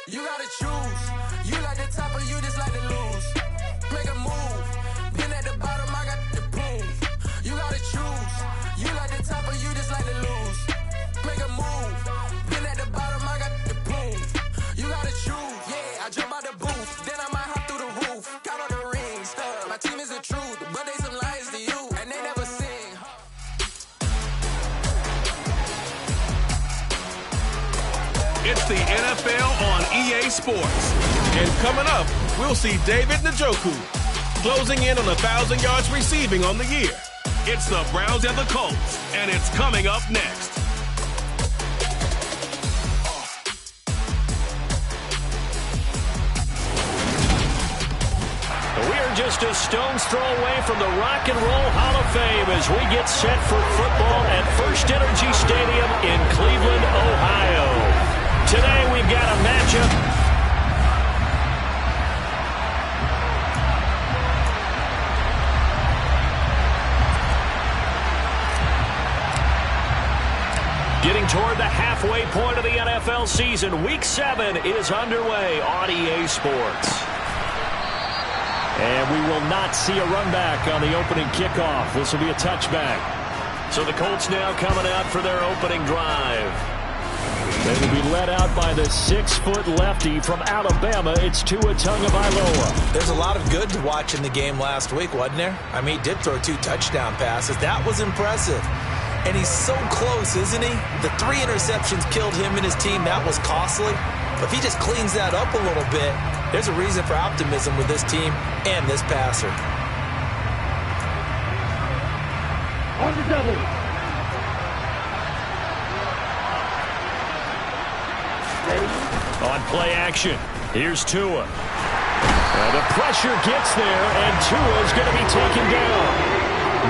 You gotta choose. You like the top or you just like to lose. Make a move. Been at the bottom, I got the boom. You gotta choose. You like the top or you just like to lose. Make a move. Been at the bottom, I got the boom. You gotta choose. Yeah, I jump out the booth. Then I might hop through the roof. Count all the rings. My team is the truth, but they some lies to you, and they never sing. It's the NFL on EA Sports. And coming up, we'll see David Njoku closing in on 1,000 yards receiving on the year. It's the Browns and the Colts, and it's coming up next. We are just a stone's throw away from the Rock and Roll Hall of Fame as we get set for football at First Energy Stadium in Cleveland, Ohio. Today we've got a matchup. Getting toward the halfway point of the NFL season, Week 7 is underway on EA Sports. And we will not see a run back on the opening kickoff. This will be a touchback. So the Colts now coming out for their opening drive. They will be led out by the 6-foot lefty from Alabama. It's Tua Tagovailoa. There's a lot of good to watch in the game last week, wasn't there? I mean, he did throw 2 touchdown passes. That was impressive. And he's so close, isn't he? The 3 interceptions killed him and his team. That was costly. But if he just cleans that up a little bit, there's a reason for optimism with this team and this passer. On the double. On play action, here's Tua. The pressure gets there, and Tua's going to be taken down.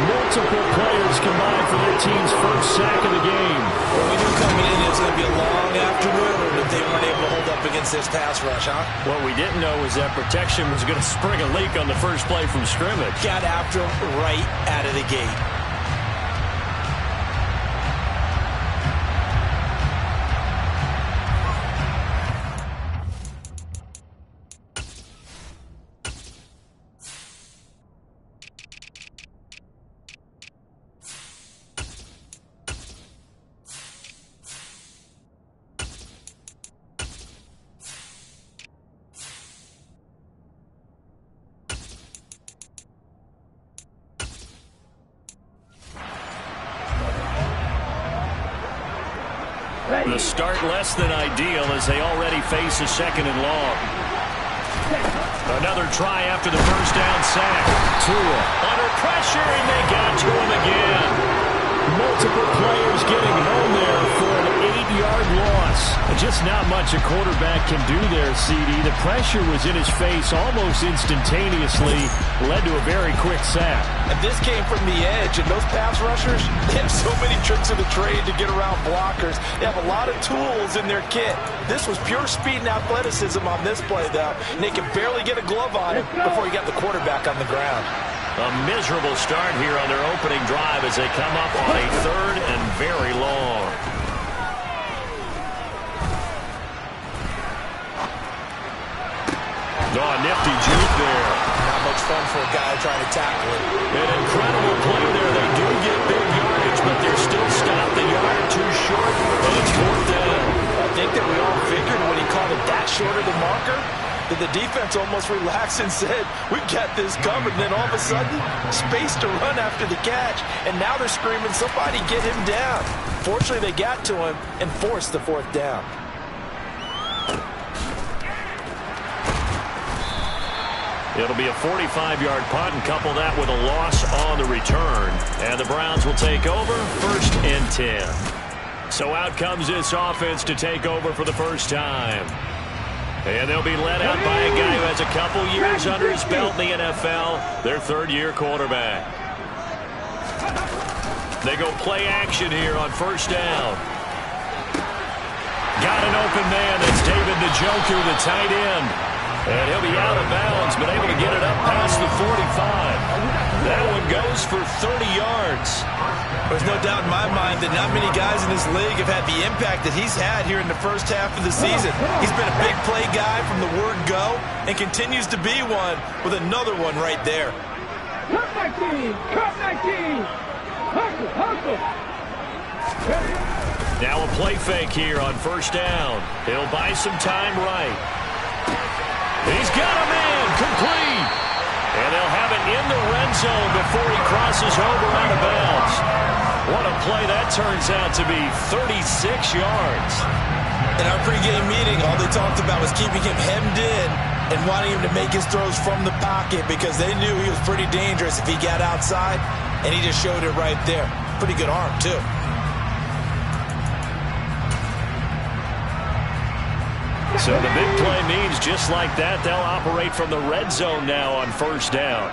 Multiple players combined for their team's first sack of the game. Well, we knew coming in it was going to be a long afternoon if they weren't able to hold up against this pass rush, huh? What we didn't know was that protection was going to spring a leak on the first play from scrimmage. Got after him right out of the gate. The start less than ideal as they already face a 2nd and long. Another try after the first down sack. Tua under pressure, and they got to him again. Multiple players getting home there for an 8-yard loss. Just not much a quarterback can do there, CD. The pressure was in his face almost instantaneously, led to a very quick sack. And this came from the edge, and those pass rushers, they have so many tricks of the trade to get around blockers. They have a lot of tools in their kit. This was pure speed and athleticism on this play, though, and they could barely get a glove on it before he got the quarterback on the ground. A miserable start here on their opening drive as they come up on a 3rd and very long. Oh, nifty juke there. Not much fun for a guy trying to tackle it. An incredible play there. They do get big yardage, but they're still stopped a yard or 2 short, and it's 4th down. I think that we all figured when he called it that short of the marker, that the defense almost relaxed and said, we've got this covered. And then all of a sudden, space to run after the catch. And now they're screaming, somebody get him down. Fortunately, they got to him and forced the 4th down. It'll be a 45-yard punt, and couple that with a loss on the return. And the Browns will take over 1st and 10. So out comes this offense to take over for the first time. And they'll be led out by a guy who has a couple years under his belt in the NFL, their 3rd-year quarterback. They go play action here on 1st down. Got an open man. That's David Njoku, the tight end. And he'll be out of bounds, but able to get it up past the 45. That one goes for 30 yards. There's no doubt in my mind that not many guys in this league have had the impact that he's had here in the first half of the season. He's been a big play guy from the word go and continues to be one with another one right there. Cut 19! Cut 19! Hustle! Hustle! Now a play fake here on first down. He'll buy some time right. He's got a man complete. And they'll have it in the red zone before he crosses over out of bounds. What a play that turns out to be, 36 yards. In our pregame meeting, all they talked about was keeping him hemmed in and wanting him to make his throws from the pocket because they knew he was pretty dangerous if he got outside, and he just showed it right there. Pretty good arm, too. So the big play means just like that, they'll operate from the red zone now on first down.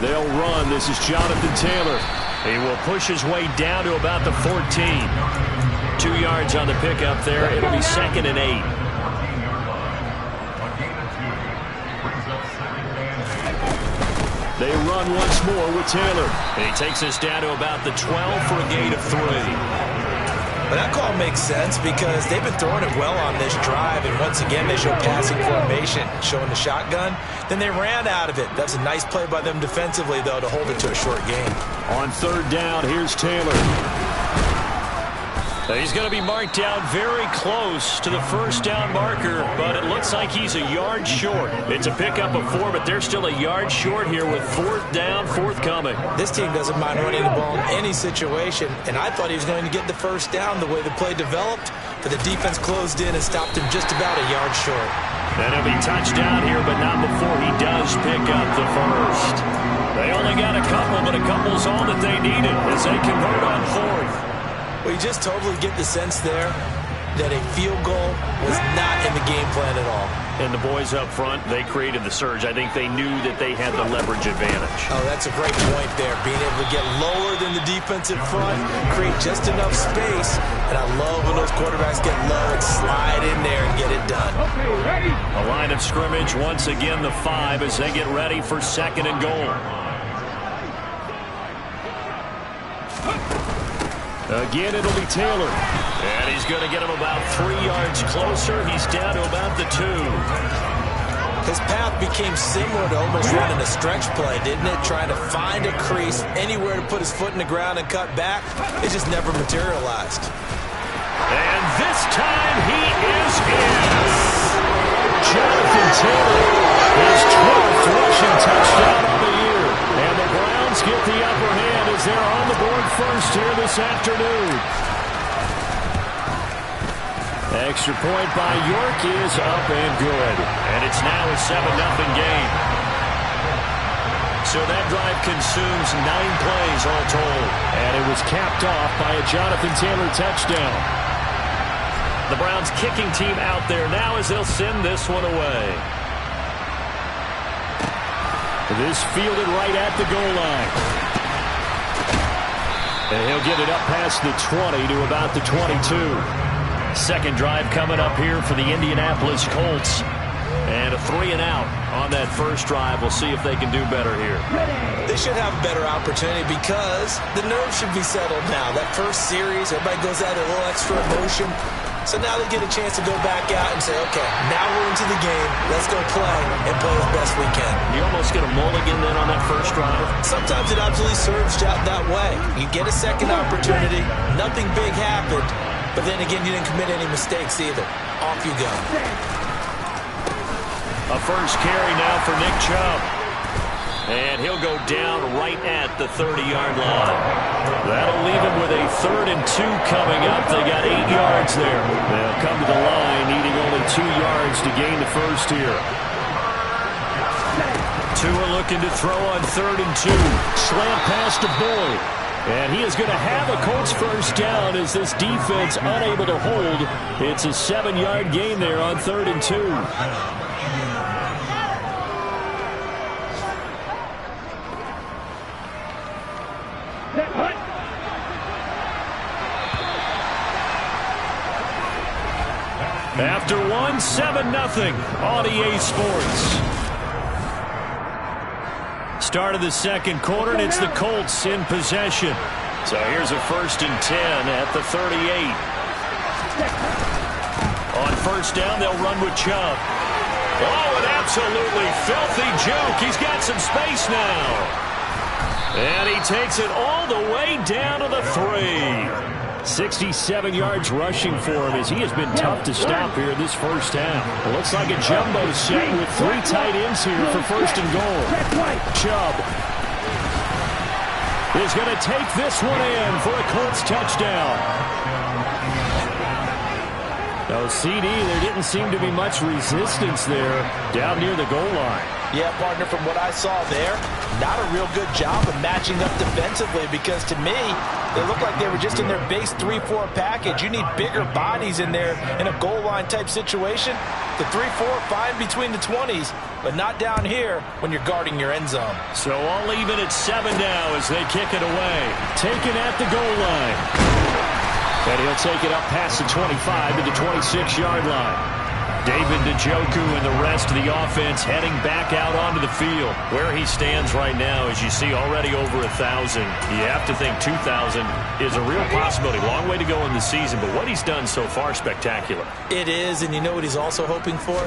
They'll run. This is Jonathan Taylor. He will push his way down to about the 14. 2 yards on the pickup there. It'll be 2nd and 8. They run once more with Taylor. He takes us down to about the 12 for a gain of 3. But that call makes sense because they've been throwing it well on this drive, and once again they show passing formation, showing the shotgun. Then they ran out of it. That's a nice play by them defensively, though, to hold it to a short gain. On third down, here's Taylor. He's going to be marked down very close to the first down marker, but it looks like he's a yard short. It's a pickup of 4, but they're still a yard short here with fourth down forthcoming. This team doesn't mind running the ball in any situation, and I thought he was going to get the first down the way the play developed, but the defense closed in and stopped him just about a yard short. And he'll be touchdown here, but not before he does pick up the first. They only got a couple, but a couple's all that they needed as they convert on fourth. Well, you just totally get the sense there that a field goal was not in the game plan at all. And the boys up front, they created the surge. I think they knew that they had the leverage advantage. Oh, that's a great point there. Being able to get lower than the defensive front, create just enough space. And I love when those quarterbacks get low and slide in there and get it done. Okay, ready? A line of scrimmage, once again the 5 as they get ready for 2nd and goal. Again, it'll be Taylor. And he's going to get him about 3 yards closer. He's down to about the 2. His path became similar to almost running a stretch play, didn't it? Trying to find a crease, anywhere to put his foot in the ground and cut back. It just never materialized. And this time he is in. Jonathan Taylor, his 12th rushing touchdown of the year. And the Browns get the upper hand as they're on the board first here this afternoon. Extra point by York is up and good. And it's now a 7-0 game. So that drive consumes 9 plays all told. And it was capped off by a Jonathan Taylor touchdown. The Browns kicking team out there now as they'll send this one away. This fielded right at the goal line. And he'll get it up past the 20 to about the 22. Second drive coming up here for the Indianapolis Colts. And a 3 and out on that first drive. We'll see if they can do better here. They should have a better opportunity because the nerves should be settled now. That first series, everybody goes out a little extra emotion. So now they get a chance to go back out and say, okay, now we're into the game. Let's go play and play as best we can. You almost get a mulligan then on that first drive. Sometimes it absolutely serves out that way. You get a second opportunity. Nothing big happened. But then again, you didn't commit any mistakes either. Off you go. A first carry now for Nick Chubb. And he'll go down right at the 30-yard line. That'll leave him with a 3rd and 2 coming up. They got 8 yards there. They'll come to the line, needing only 2 yards to gain the first here. Tua looking to throw on 3rd and 2. Slant pass to Boyd. And he is going to have a Colts first down as this defense unable to hold. It's a 7-yard gain there on 3rd and 2. After 1, 7-0 on EA Sports. start of the second quarter, and it's the Colts in possession. So here's a 1st and 10 at the 38. On first down, they'll run with Chubb. Oh, an absolutely filthy juke. He's got some space now. And he takes it all the way down to the 3. 67 yards rushing for him as he has been tough to stop here in this first half. It looks like a jumbo set with 3 tight ends here for 1st and goal. Chubb is going to take this one in for a Colts touchdown. Now, CD, there didn't seem to be much resistance there down near the goal line. Yeah, partner, from what I saw there, not a real good job of matching up defensively because to me, they looked like they were just in their base 3-4 package. You need bigger bodies in there in a goal line type situation. The 3-4, fine between the 20s, but not down here when you're guarding your end zone. So all even at 7 now as they kick it away. Taken at the goal line. And he'll take it up past the 25 to the 26-yard line. David Njoku and the rest of the offense heading back out onto the field. Where he stands right now, as you see, already over 1,000. You have to think 2,000 is a real possibility. Long way to go in the season, but what he's done so far, spectacular. It is, and you know what he's also hoping for?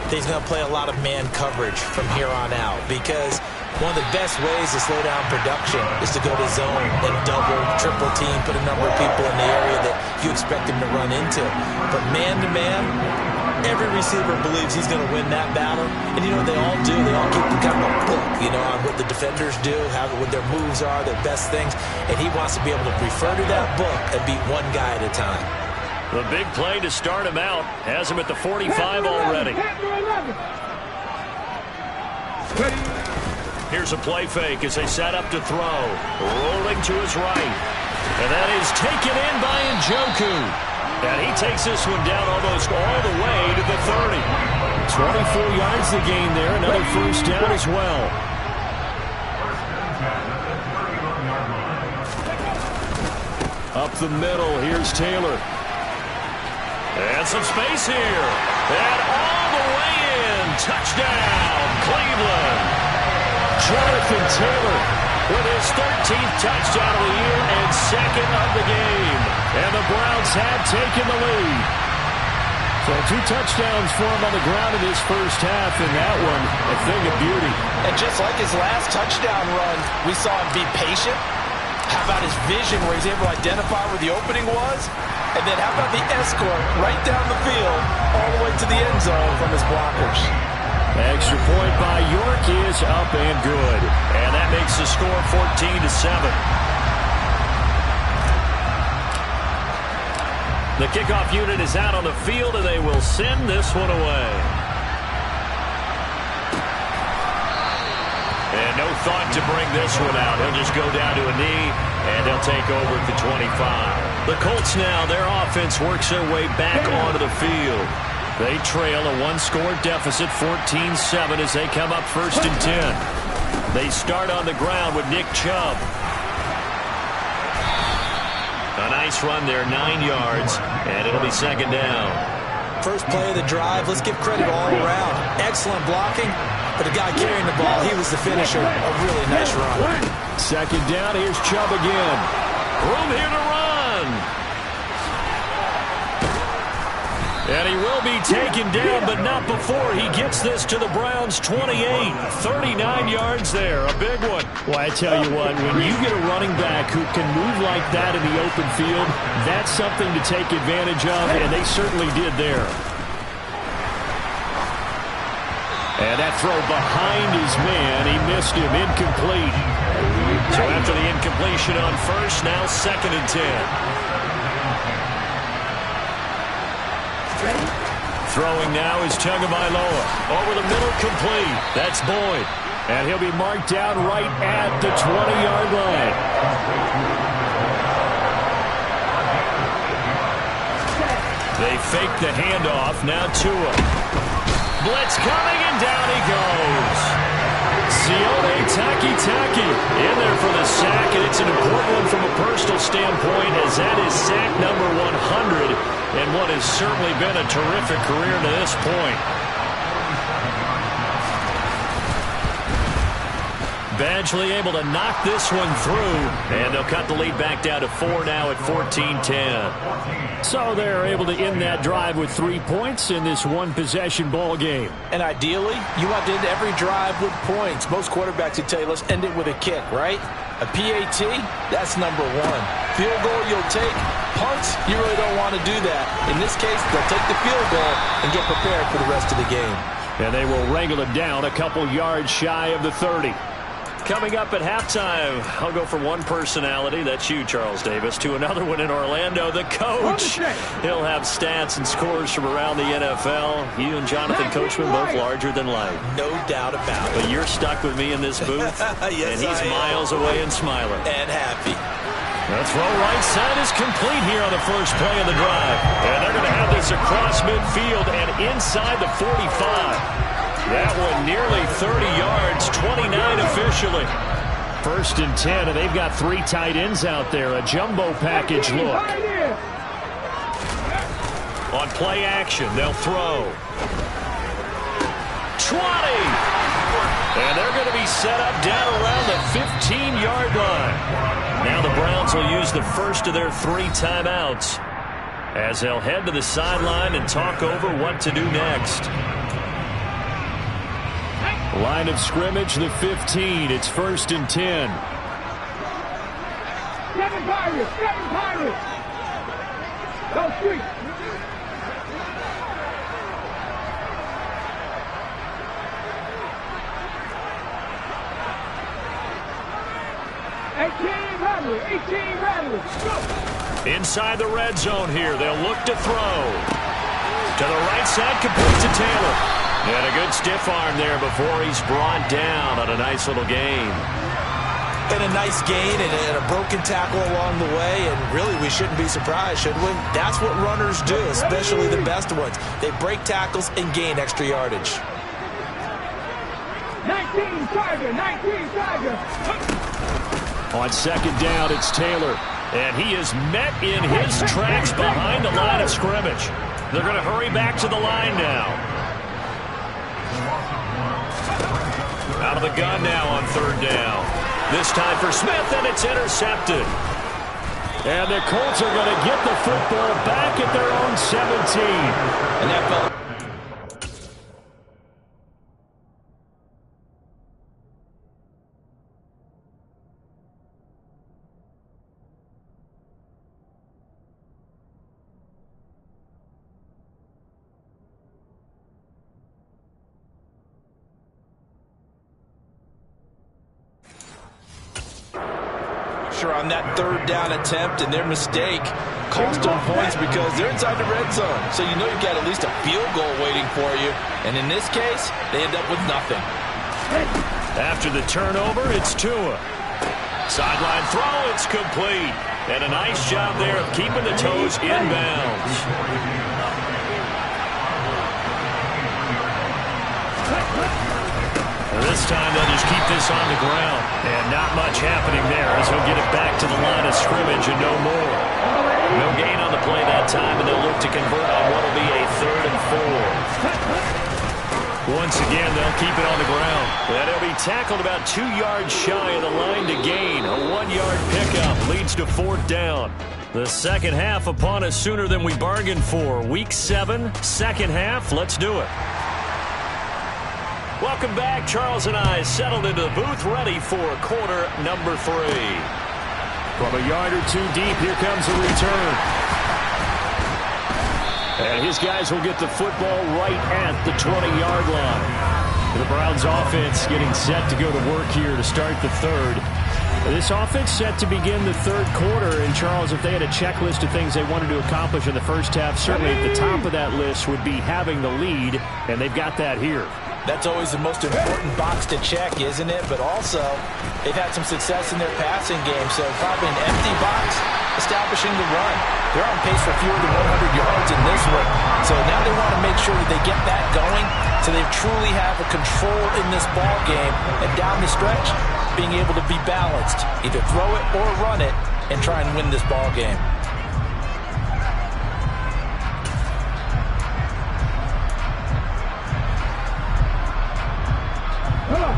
He's going to play a lot of man coverage from here on out because one of the best ways to slow down production is to go to zone and double, triple team, put a number of people in the area that you expect him to run into. But man-to-man, every receiver believes he's going to win that battle. And you know what they all do? They all keep kind of a book, you know, on what the defenders do, what their moves are, their best things. And he wants to be able to refer to that book and beat one guy at a time. The big play to start him out has him at the 45 already. Here's a play fake as they set up to throw. Rolling to his right. And that is taken in by Njoku. And he takes this one down almost all the way to the 30. 24 yards to gain there. Another first down as well. Up the middle, here's Taylor. And some space here. And all the way in. Touchdown, Cleveland. Jonathan Taylor with his 13th touchdown of the year and 2nd of the game. And the Browns have taken the lead. So 2 touchdowns for him on the ground in his first half, and that one a thing of beauty. And just like his last touchdown run, we saw him be patient. How about his vision where he's able to identify where the opening was? And then how about the escort right down the field all the way to the end zone from his blockers? Extra point by York is up and good. And that makes the score 14-7. The kickoff unit is out on the field, and they will send this one away. And no thought to bring this one out. He'll just go down to a knee, and they'll take over at the 25. The Colts now, their offense works their way back onto the field. They trail a 1-score deficit, 14-7, as they come up 1st and 10. They start on the ground with Nick Chubb. A nice run there, 9 yards, and it'll be 2nd down. First play of the drive, let's give credit all around. Excellent blocking, but the guy carrying the ball, he was the finisher. A really nice run. 2nd down, here's Chubb again. Room here to run. And he will be taken down, but not before he gets this to the Browns' 28. 39 yards there, a big one. Well, I tell you what, when you get a running back who can move like that in the open field, that's something to take advantage of, and they certainly did there. And that throw behind his man, he missed him, incomplete. So after the incompletion on first, now 2nd and 10. Throwing now is Tagovailoa. Over the middle, complete. That's Boyd. And he'll be marked down right at the 20-yard line. They fake the handoff. Now Tua. Blitz coming, and down he goes. Sione Takitaki in there for the sack, and it's an important one from a personal standpoint, as that is sack number 100. And what has certainly been a terrific career to this point. Eventually able to knock this one through, and they'll cut the lead back down to 4 now at 14-10. So they're able to end that drive with 3 points in this one-possession ball game. And ideally, you want to end every drive with points. Most quarterbacks would tell you, let's end it with a kick, right? A PAT, that's number one. Field goal you'll take. Punts, you really don't want to do that. In this case, they'll take the field goal and get prepared for the rest of the game. And they will wrangle it down a couple yards shy of the 30. Coming up at halftime, I'll go from one personality, that's you, Charles Davis, to another one in Orlando, the coach. He'll have stats and scores from around the NFL. You and Jonathan Coachman both larger than life. No doubt about it. But you're stuck with me in this booth, yes, and he's miles away and smiling. And happy. The throw right side is complete here on the first play of the drive. And they're going to have this across midfield and inside the 45. That one nearly 30 yards, 29 officially. 1st and 10, and they've got 3 tight ends out there. A jumbo package look. On play action, they'll throw. 20! And they're going to be set up down around the 15-yard line. Now the Browns will use the first of their 3 timeouts as they'll head to the sideline and talk over what to do next. Line of scrimmage, the 15. It's 1st and 10. 7 Pirates! 7 Pirates! Go street! Inside the red zone here. They'll look to throw. To the right side, complete to Taylor. And a good stiff arm there before he's brought down on a nice little gain. And a nice gain and a broken tackle along the way. And really, we shouldn't be surprised, should we? That's what runners do, especially the best ones. They break tackles and gain extra yardage. 19 Tiger! 19 Tiger! On 2nd down, it's Taylor. And he is met in his tracks behind the line of scrimmage. They're going to hurry back to the line now. Out of the gun now on 3rd down. This time for Smith, and it's intercepted. And the Colts are going to get the football back at their own 17. And that fella. On that 3rd down attempt, and their mistake cost them points because they're inside the red zone. So you know you've got at least a field goal waiting for you. And in this case, they end up with nothing. After the turnover, it's Tua. Sideline throw, it's complete. And a nice job there of keeping the toes inbounds. This time they'll just keep this on the ground. And not much happening there as he'll get it back to the line of scrimmage and no more. No gain on the play that time, and they'll look to convert on what will be a 3rd and 4. Once again, they'll keep it on the ground. And he'll be tackled about 2 yards shy of the line to gain. A 1-yard pickup leads to 4th down. The second half upon us sooner than we bargained for. Week 7, second half. Let's do it. Welcome back. Charles and I settled into the booth, ready for quarter number 3. From a yard or 2 deep, here comes a return. And his guys will get the football right at the 20-yard line. The Browns offense getting set to go to work here to start the 3rd. This offense set to begin the 3rd quarter. And, Charles, if they had a checklist of things they wanted to accomplish in the first half, certainly at the top of that list would be having the lead, and they've got that here. That's always the most important box to check, isn't it? But also, they've had some success in their passing game, so probably an empty box, establishing the run. They're on pace for fewer than 100 yards in this one. So now they want to make sure that they get that going so they truly have a control in this ball game. And down the stretch, being able to be balanced, either throw it or run it, and try and win this ball game.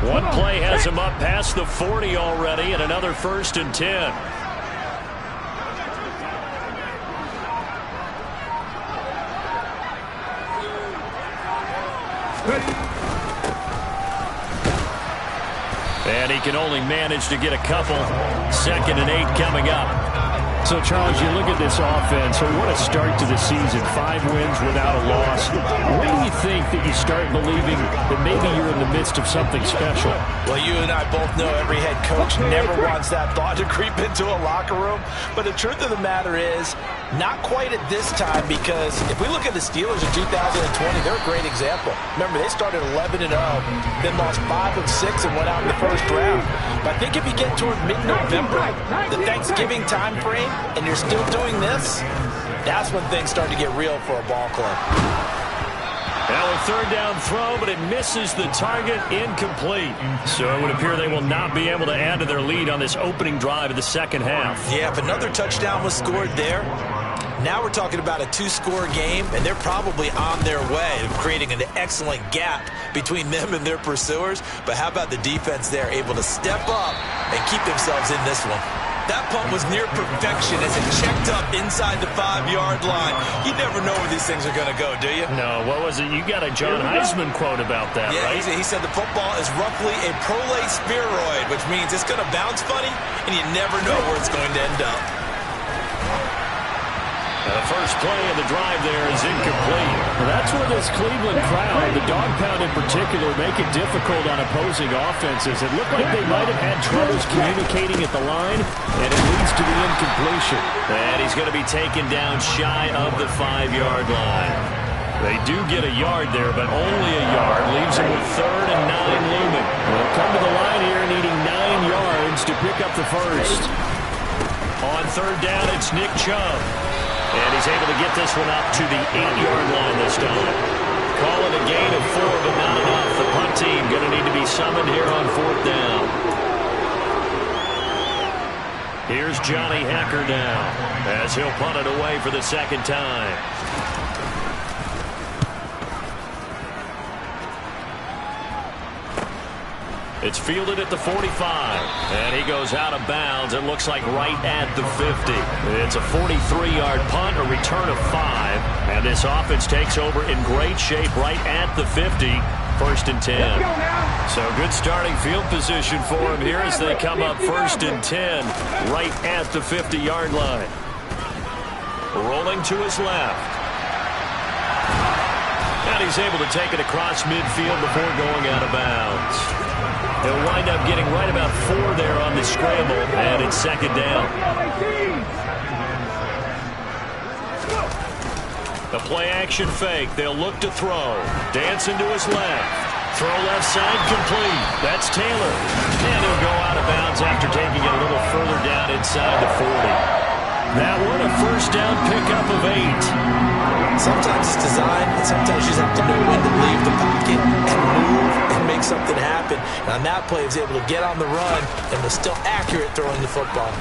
One play has him up past the 40 already, and another 1st and 10. And he can only manage to get a couple. 2nd and 8 coming up. So, Charles, you look at this offense, so what a start to the season. 5 wins without a loss. When do you think that you start believing that maybe you're in the midst of something special? Well, you and I both know every head coach never wants that thought to creep into a locker room. But the truth of the matter is, not quite at this time, because if we look at the Steelers in 2020, they're a great example. Remember, they started 11-0, then lost 5 of 6 and went out in the 1st round. But I think if you get toward mid-November, the Thanksgiving time frame, and you're still doing this, that's when things start to get real for a ball club. Now a 3rd down throw, but it misses the target, incomplete. So it would appear they will not be able to add to their lead on this opening drive of the 2nd half. Yeah, if another touchdown was scored there, now we're talking about a 2-score game, and they're probably on their way of creating an excellent gap between them and their pursuers. But how about the defense there, able to step up and keep themselves in this one? That punt was near perfection as it checked up inside the 5-yard line. You never know where these things are going to go, do you? No, what was it? You got a John Heisman quote about that, yeah, right? He said the football is roughly a prolate spheroid, which means it's going to bounce funny, and you never know where it's going to end up. The first play of the drive there is incomplete. Well, that's where this Cleveland crowd, the dog pound in particular, make it difficult on opposing offenses. It looked like they might have had troubles communicating at the line, and it leads to the incompletion. And he's going to be taken down shy of the 5-yard line. They do get a yard there, but only a yard. Leaves him with 3rd and 9 looming. They'll come to the line here needing 9 yards to pick up the first. On 3rd down, it's Nick Chubb. And he's able to get this one up to the 8-yard line this time. Call it a gain of 4, but not enough. The punt team going to need to be summoned here on 4th down. Here's Johnny Hacker now, as he'll punt it away for the 2nd time. It's fielded at the 45, and he goes out of bounds. It looks like right at the 50. It's a 43-yard punt, a return of 5, and this offense takes over in great shape right at the 50, 1st and 10. So good starting field position for him here as they come up 1st and 10, right at the 50-yard line. Rolling to his left. And he's able to take it across midfield before going out of bounds. He'll wind up getting right about 4 there on the scramble, and it's 2nd down. The play-action fake. They'll look to throw. Dancing to his left. Throw left side complete. That's Taylor. And he'll go out of bounds after taking it a little further down inside the 40. That one a 1st down pickup of 8. Sometimes it's design, and sometimes you just have to know when to leave the pocket and move and make something happen. And on that play, he was able to get on the run and was still accurate throwing the football.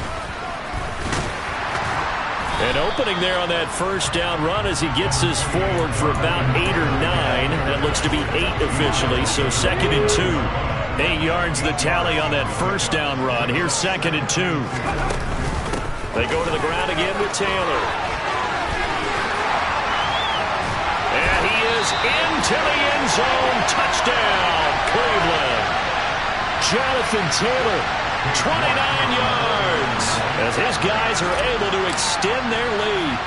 An opening there on that 1st down run as he gets this forward for about 8 or 9. That looks to be 8 officially, so 2nd and 2. 8 yards the tally on that 1st down run. Here's 2nd and 2. They go to the ground again with Taylor. And he is into the end zone. Touchdown, Cleveland. Jonathan Taylor, 29 yards, as his guys are able to extend their lead.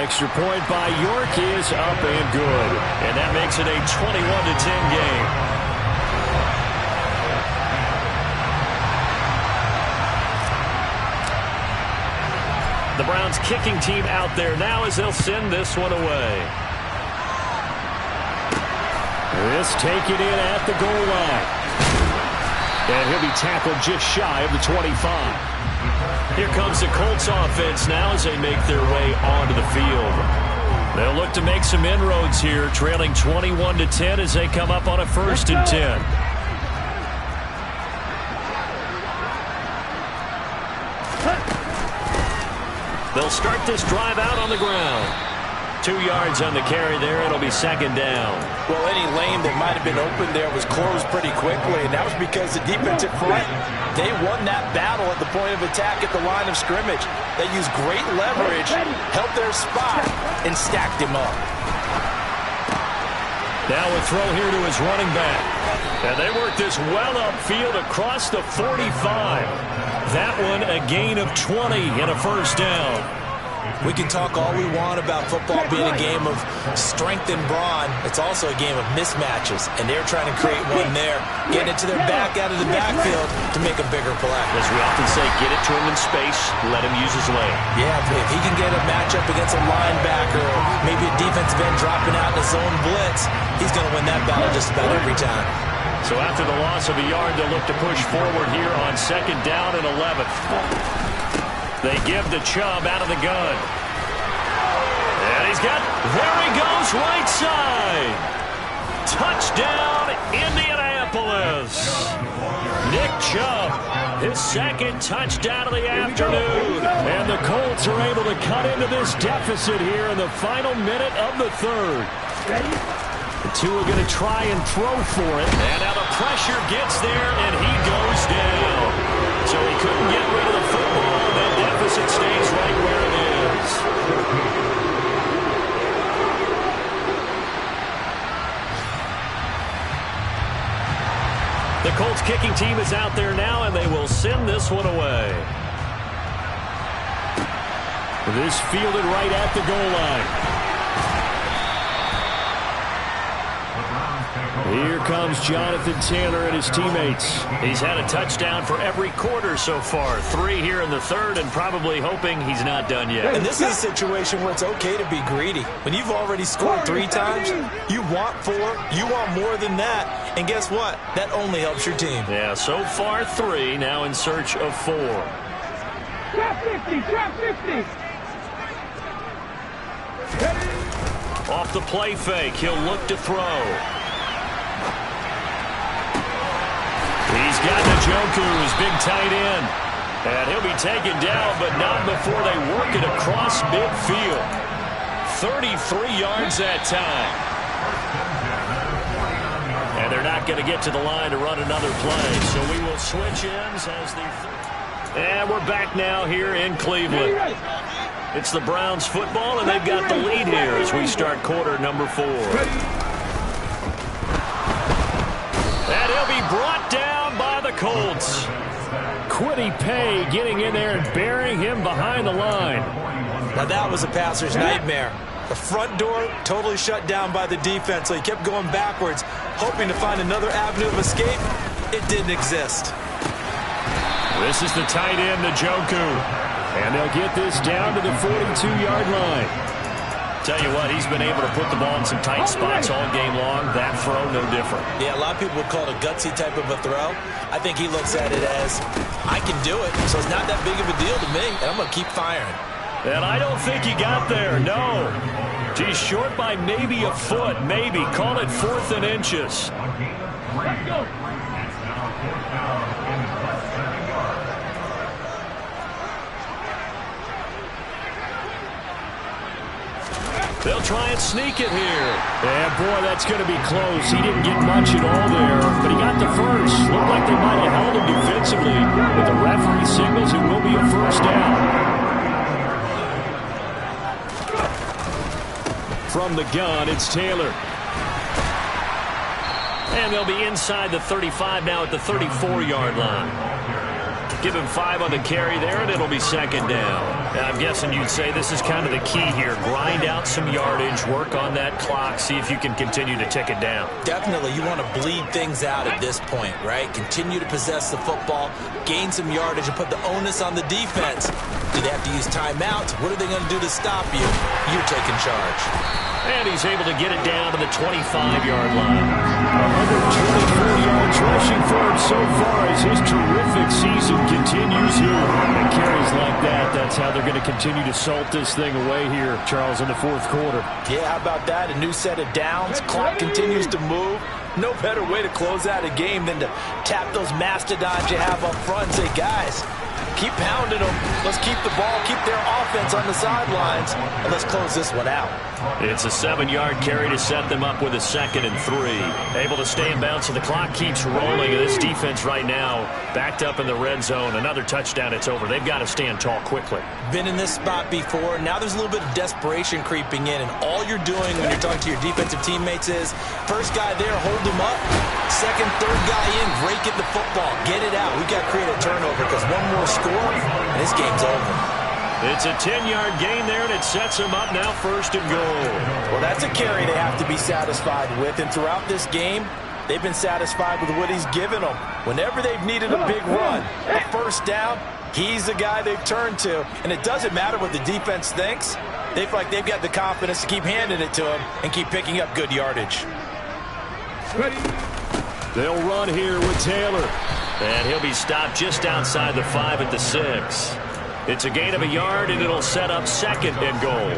Extra point by York is up and good. And that makes it a 21-10 game. The Browns kicking team out there now as they'll send this one away. This taken in at the goal line. And he'll be tackled just shy of the 25. Here comes the Colts offense now as they make their way onto the field. They'll look to make some inroads here, trailing 21-10 as they come up on a 1st and 10. They'll start this drive out on the ground. 2 yards on the carry there. It'll be second down. Well, any lane that might have been open there was closed pretty quickly, and that was because the defensive front, they won that battle at the point of attack at the line of scrimmage. They used great leverage, held their spot, and stacked him up. Now a throw here to his running back. And they work this well upfield across the 45. That one a gain of 20 and a first down. We can talk all we want about football being a game of strength and brawn. It's also a game of mismatches, and they're trying to create one there, getting it to their back out of the backfield to make a bigger play. As we often say, get it to him in space, let him use his leg. Yeah, if he can get a matchup against a linebacker or maybe a defensive end dropping out in a zone blitz, he's going to win that battle just about every time. So after the loss of a yard, they'll look to push forward here on second down and 11th. They give to Chubb out of the gun. And he's got, there he goes, right side. Touchdown, Indianapolis. Nick Chubb, his second touchdown of the afternoon. And the Colts are able to cut into this deficit here in the final minute of the third. The two are going to try and throw for it. And now the pressure gets there, and he goes down. So he couldn't get rid of the football. That deficit stays right where it is. The Colts kicking team is out there now, and they will send this one away. This fielded right at the goal line. Here comes Jonathan Taylor and his teammates. He's had a touchdown for every quarter so far. 3 here in the third, and probably hoping he's not done yet. And this is a situation where it's okay to be greedy. When you've already scored 3 times, you want 4, you want more than that. And guess what? That only helps your team. Yeah, so far 3, now in search of 4. Trap 50, trap 50. Off the play fake, he'll look to throw. He's got Njoku, his big tight end. And he'll be taken down, but not before they work it across midfield. 33 yards that time. And they're not going to get to the line to run another play. So we will switch ends as the... And we're back now here in Cleveland. It's the Browns football, and they've got the lead here as we start quarter number 4. And he'll be brought down by the Colts. Kwity Paye getting in there and burying him behind the line. Now that was a passer's nightmare. The front door totally shut down by the defense, so he kept going backwards, hoping to find another avenue of escape. It didn't exist. This is the tight end, Njoku. And they'll get this down to the 42-yard line. Tell you what, he's been able to put the ball in some tight spots all game long. That throw, no different. Yeah, a lot of people would call it a gutsy type of a throw. I think he looks at it as, I can do it, so it's not that big of a deal to me, and I'm going to keep firing. And I don't think he got there, no. He's short by maybe a foot, maybe. Call it 4th and inches. Let's go. They'll try and sneak it here. Yeah, boy, that's going to be close. He didn't get much at all there, but he got the first. Looked like they might have held him defensively, but the referee signals it will be a first down. From the gun, it's Taylor. And they'll be inside the 35 now at the 34-yard line. Give him 5 on the carry there, and it'll be second down. And I'm guessing you'd say this is kind of the key here. Grind out some yardage, work on that clock, see if you can continue to tick it down. Definitely, you want to bleed things out at this point, right? Continue to possess the football, gain some yardage, and put the onus on the defense. Do they have to use timeouts? What are they going to do to stop you? You're taking charge. And he's able to get it down to the 25-yard line. 124 yards rushing for him so far as his terrific season continues here. And carries like that, that's how they're going to continue to salt this thing away here, Charles, in the 4th quarter. Yeah, how about that? A new set of downs. Clock continues to move. No better way to close out a game than to tap those mastodons you have up front and say, guys, Keep pounding them. Let's keep the ball, keep their offense on the sidelines, and let's close this one out. It's a 7-yard carry to set them up with a 2nd and 3. Able to stay in bounds, so the clock keeps rolling. This defense right now backed up in the red zone. Another touchdown, it's over. They've got to stand tall quickly. Been in this spot before. Now there's a little bit of desperation creeping in, and all you're doing when you're talking to your defensive teammates is, first guy there, hold him up. Second, third guy in, break it the football. Get it out. We've got to create a turnover because one more score, and this game's over. It's a 10-yard gain there, and it sets them up now 1st and goal. Well, that's a carry they have to be satisfied with, and throughout this game, they've been satisfied with what he's given them. Whenever they've needed a big run, a first down, he's the guy they've turned to, and it doesn't matter what the defense thinks. They feel like they've got the confidence to keep handing it to him and keep picking up good yardage. They'll run here with Taylor. And he'll be stopped just outside the 5 at the 6. It's a gain of a yard, and it'll set up 2nd and goal.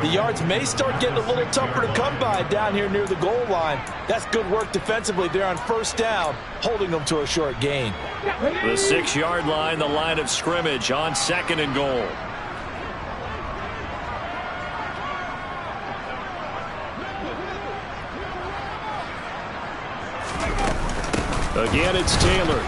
The yards may start getting a little tougher to come by down here near the goal line. That's good work defensively there on first down, holding them to a short gain. The 6-yard line, the line of scrimmage on 2nd and goal. Again, it's Taylor.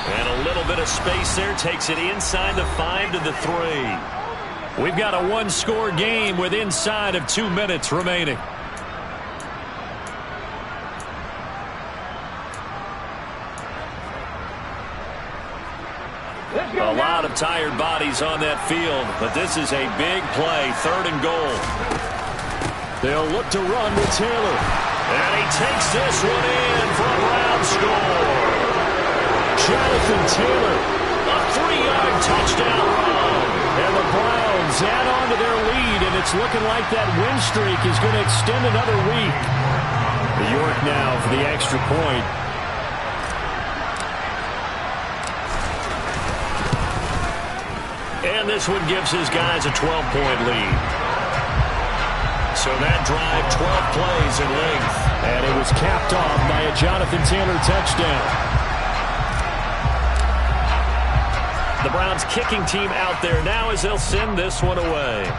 And a little bit of space there takes it inside the 5 to the 3. We've got a one-score game with inside of 2 minutes remaining. A lot of tired bodies on that field, but this is a big play, 3rd and goal. They'll look to run with Taylor. And he takes this one in for a Brown score. Jonathan Taylor. A 3-yard touchdown run. And the Browns add on to their lead, and it's looking like that win streak is going to extend another week. York now for the extra point. And this one gives his guys a 12-point lead. So that drive, 12 plays in length. And it was capped off by a Jonathan Taylor touchdown. The Browns kicking team out there now as they'll send this one away.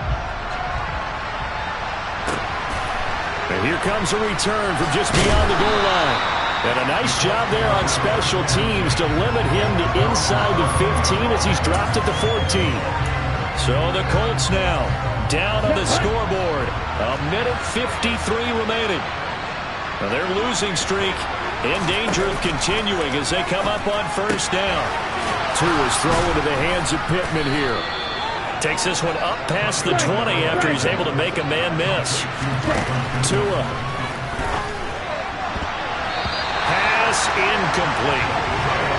And here comes a return from just beyond the goal line. And a nice job there on special teams to limit him to inside the 15 as he's dropped at the 14. So the Colts now down on the scoreboard. A minute 53 remaining. Now their losing streak in danger of continuing as they come up on first down. Tua's throw into the hands of Pittman here. Takes this one up past the 20 after he's able to make a man miss. Tua. Pass incomplete.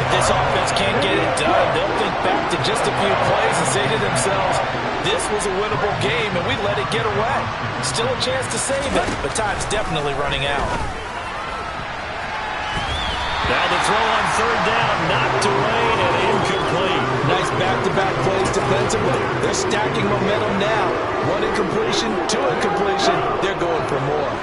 If this offense can't get it done, they'll think back to just a few plays and say to themselves, this was a winnable game and we let it get away. Still a chance to save it, but time's definitely running out. Now the throw on third down, knocked away and incomplete. Nice back-to-back plays defensively. They're stacking momentum now. 1 incompletion, 2 incompletion. They're going for more.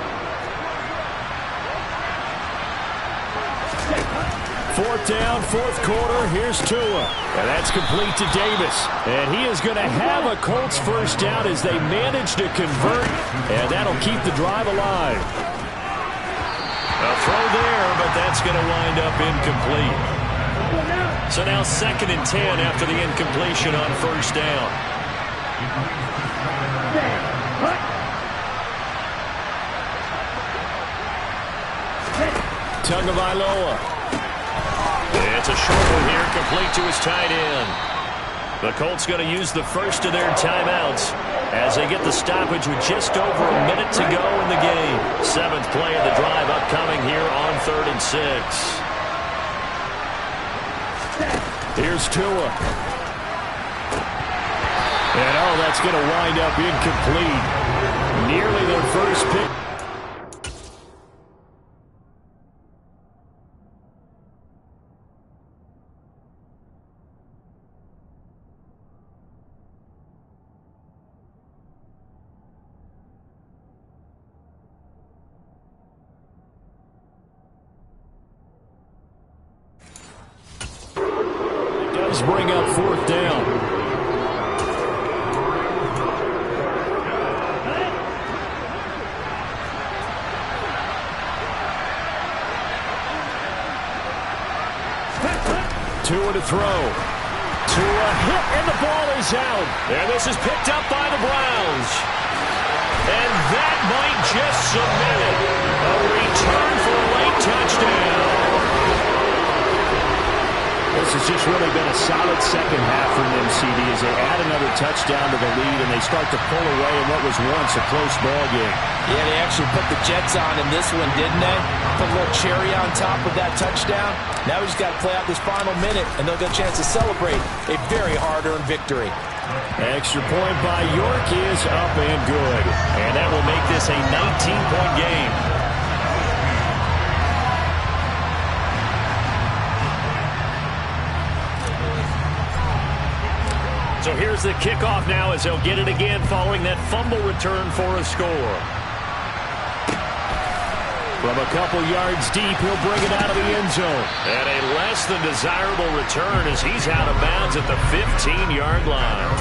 Fourth down, fourth quarter. Here's Tua. And that's complete to Davis. And he is going to have a Colts first down as they manage to convert. And that'll keep the drive alive. A throw there, but that's going to wind up incomplete. So now 2nd and 10 after the incompletion on first down. Tagovailoa. It's a short one here, complete to his tight end. The Colts going to use the first of their timeouts as they get the stoppage with just over a minute to go in the game. 7th play of the drive upcoming here on 3rd and 6. Here's Tua. And oh, that's going to wind up incomplete. Nearly their first pick. does bring up fourth down. Tua to throw. Tua hit, and the ball is out. And this is picked up by the Browns. And that might just cement it. A return for a late touchdown. This has just really been a solid second half from them, CD, as they add another touchdown to the lead and they start to pull away in what was once a close ball game. Yeah, they actually put the Jets on in this one, didn't they? Put a little cherry on top of that touchdown. Now we just got to play out this final minute, and they'll get a chance to celebrate a very hard-earned victory. Extra point by York is up and good. And that will make this a 19-point game. So here's the kickoff now as they'll get it again following that fumble return for a score. From a couple yards deep, he'll bring it out of the end zone. And a less than desirable return as he's out of bounds at the 15-yard line.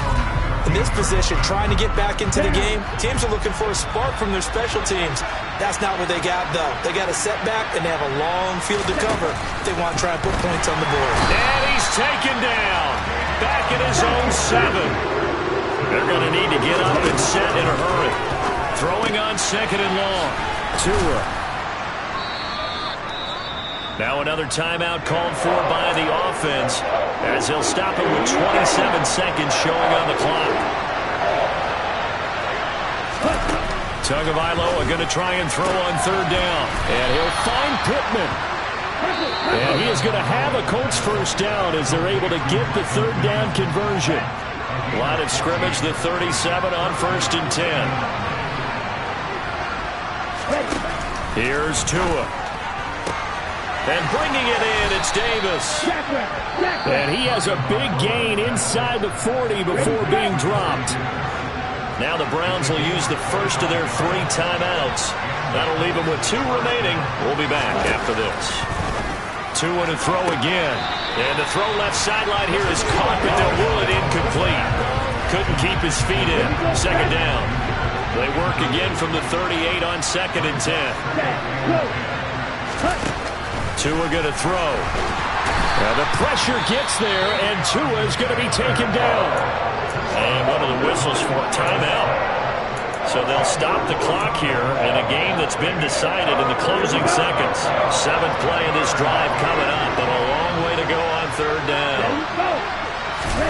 In this position, trying to get back into the game, teams are looking for a spark from their special teams. That's not what they got, though. They got a setback, and they have a long field to cover if they want to try and put points on the board. And he's taken down. Back in his own 7. They're going to need to get up and set in a hurry. Throwing on second and long. Tua. Now another timeout called for by the offense as they'll stop it with 27 seconds showing on the clock. Tagovailoa going to try and throw on third down. And he'll find Pittman. And he is going to have a Colts first down as they're able to get the third down conversion. Line of scrimmage, the 37 on 1st and 10. Here's Tua. And bringing it in, it's Davis. And he has a big gain inside the 40 before being dropped. Now the Browns will use the first of their 3 timeouts. That'll leave them with 2 remaining. We'll be back after this. Tua to throw again. And the throw left sideline here is caught, but they'll rule it incomplete. Couldn't keep his feet in. Second down. They work again from the 38 on 2nd and 10. Tua going to throw. Now the pressure gets there, and Tua is going to be taken down. And one of the whistles for a timeout. So they'll stop the clock here in a game that's been decided in the closing seconds. 7th play of this drive coming up, but a long way to go on third down.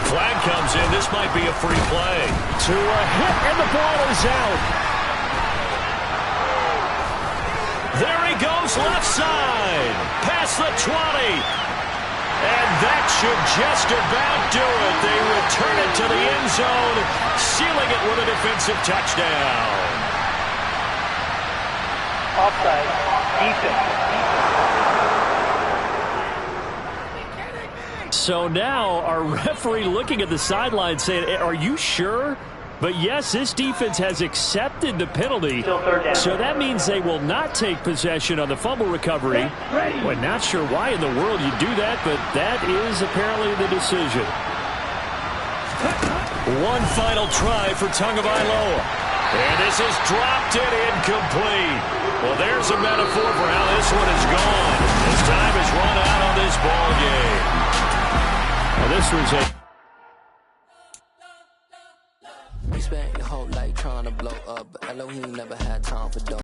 Flag comes in. This might be a free play. Tua hit, and the ball is out. There he goes left side. Past the 20. And that should just about do it. They return it to the end zone, sealing it with a defensive touchdown. Offside. Defense. So now our referee looking at the sideline saying, are you sure? But yes, this defense has accepted the penalty, so that means they will not take possession on the fumble recovery. Well, not sure why in the world you do that, but that is apparently the decision. One final try for Tagovailoa. And this is dropped and incomplete. Well, there's a metaphor for how this one is gone. As time has run out on this ball game. Well, this was a... We spent your whole life trying to blow up, but Elohim never had time for dough.